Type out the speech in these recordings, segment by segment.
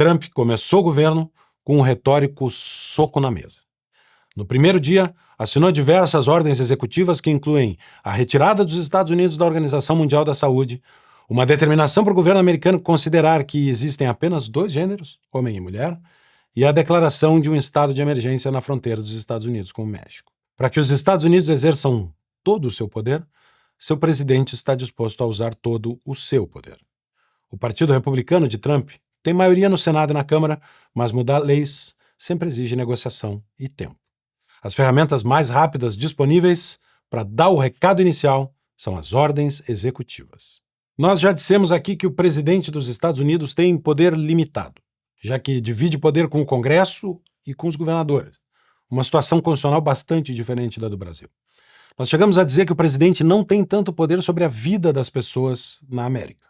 Trump começou o governo com um retórico soco na mesa. No primeiro dia, assinou diversas ordens executivas que incluem a retirada dos Estados Unidos da Organização Mundial da Saúde, uma determinação para o governo americano considerar que existem apenas 2 gêneros, homem e mulher, e a declaração de um estado de emergência na fronteira dos Estados Unidos com o México. Para que os Estados Unidos exerçam todo o seu poder, seu presidente está disposto a usar todo o seu poder. O Partido Republicano de Trump tem maioria no Senado e na Câmara, mas mudar leis sempre exige negociação e tempo. As ferramentas mais rápidas disponíveis para dar o recado inicial são as ordens executivas. Nós já dissemos aqui que o presidente dos Estados Unidos tem poder limitado, já que divide poder com o Congresso e com os governadores, uma situação constitucional bastante diferente da do Brasil. Nós chegamos a dizer que o presidente não tem tanto poder sobre a vida das pessoas na América.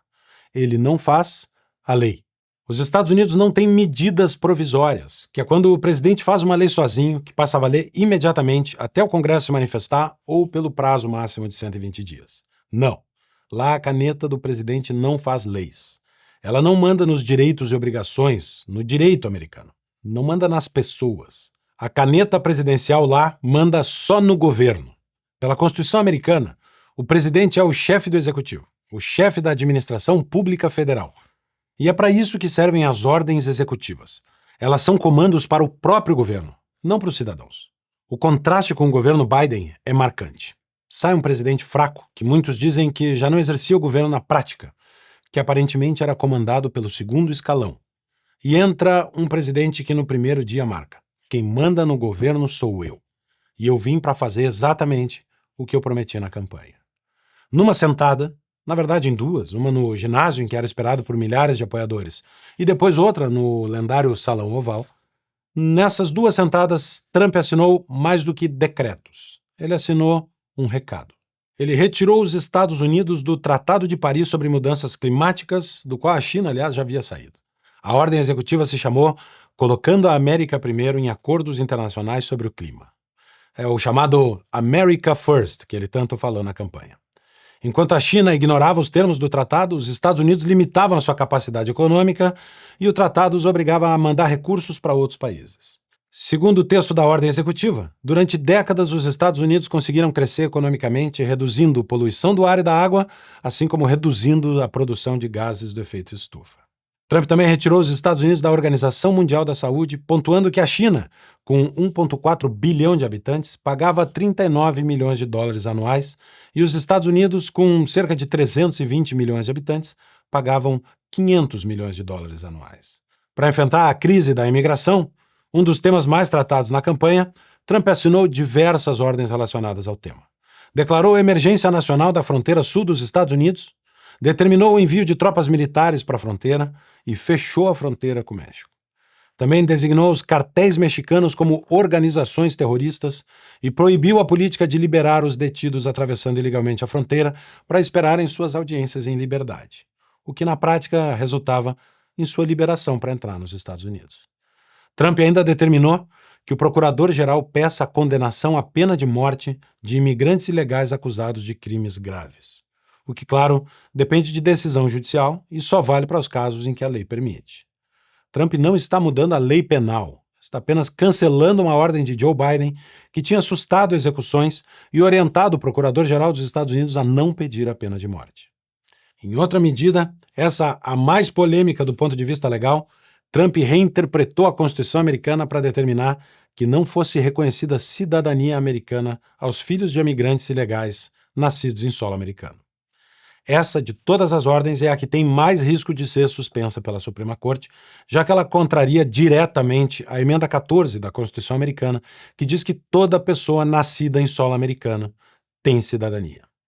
Ele não faz a lei. Os Estados Unidos não têm medidas provisórias, que é quando o presidente faz uma lei sozinho, que passa a valer imediatamente até o Congresso se manifestar ou pelo prazo máximo de 120 dias. Não. Lá a caneta do presidente não faz leis. Ela não manda nos direitos e obrigações, no direito americano. Não manda nas pessoas. A caneta presidencial lá manda só no governo. Pela Constituição americana, o presidente é o chefe do executivo, o chefe da administração pública federal. E é para isso que servem as ordens executivas. Elas são comandos para o próprio governo, não para os cidadãos. O contraste com o governo Biden é marcante. Sai um presidente fraco, que muitos dizem que já não exercia o governo na prática, que aparentemente era comandado pelo segundo escalão. E entra um presidente que no primeiro dia marca: quem manda no governo sou eu. E eu vim para fazer exatamente o que eu prometi na campanha. Numa sentada, na verdade em 2, uma no ginásio em que era esperado por milhares de apoiadores e depois outra no lendário Salão Oval, nessas 2 sentadas Trump assinou mais do que decretos. Ele assinou um recado. Ele retirou os Estados Unidos do Tratado de Paris sobre Mudanças Climáticas, do qual a China, aliás, já havia saído. A ordem executiva se chamou Colocando a América Primeiro em Acordos Internacionais sobre o Clima. É o chamado America First, que ele tanto falou na campanha. Enquanto a China ignorava os termos do tratado, os Estados Unidos limitavam a sua capacidade econômica e o tratado os obrigava a mandar recursos para outros países. Segundo o texto da ordem executiva, durante décadas os Estados Unidos conseguiram crescer economicamente, reduzindo a poluição do ar e da água, assim como reduzindo a produção de gases do efeito estufa. Trump também retirou os Estados Unidos da Organização Mundial da Saúde, pontuando que a China, com 1,4 bilhão de habitantes, pagava 39 milhões de dólares anuais e os Estados Unidos, com cerca de 320 milhões de habitantes, pagavam 500 milhões de dólares anuais. Para enfrentar a crise da imigração, um dos temas mais tratados na campanha, Trump assinou diversas ordens relacionadas ao tema. Declarou a emergência nacional da fronteira sul dos Estados Unidos, determinou o envio de tropas militares para a fronteira e fechou a fronteira com o México. Também designou os cartéis mexicanos como organizações terroristas e proibiu a política de liberar os detidos atravessando ilegalmente a fronteira para esperarem suas audiências em liberdade, o que na prática resultava em sua liberação para entrar nos Estados Unidos. Trump ainda determinou que o procurador-geral peça a condenação à pena de morte de imigrantes ilegais acusados de crimes graves. O que, claro, depende de decisão judicial e só vale para os casos em que a lei permite. Trump não está mudando a lei penal, está apenas cancelando uma ordem de Joe Biden que tinha assustado execuções e orientado o procurador-geral dos Estados Unidos a não pedir a pena de morte. Em outra medida, essa a mais polêmica do ponto de vista legal, Trump reinterpretou a Constituição americana para determinar que não fosse reconhecida cidadania americana aos filhos de imigrantes ilegais nascidos em solo americano. Essa, de todas as ordens, é a que tem mais risco de ser suspensa pela Suprema Corte, já que ela contraria diretamente a emenda 14 da Constituição americana, que diz que toda pessoa nascida em solo americano tem cidadania.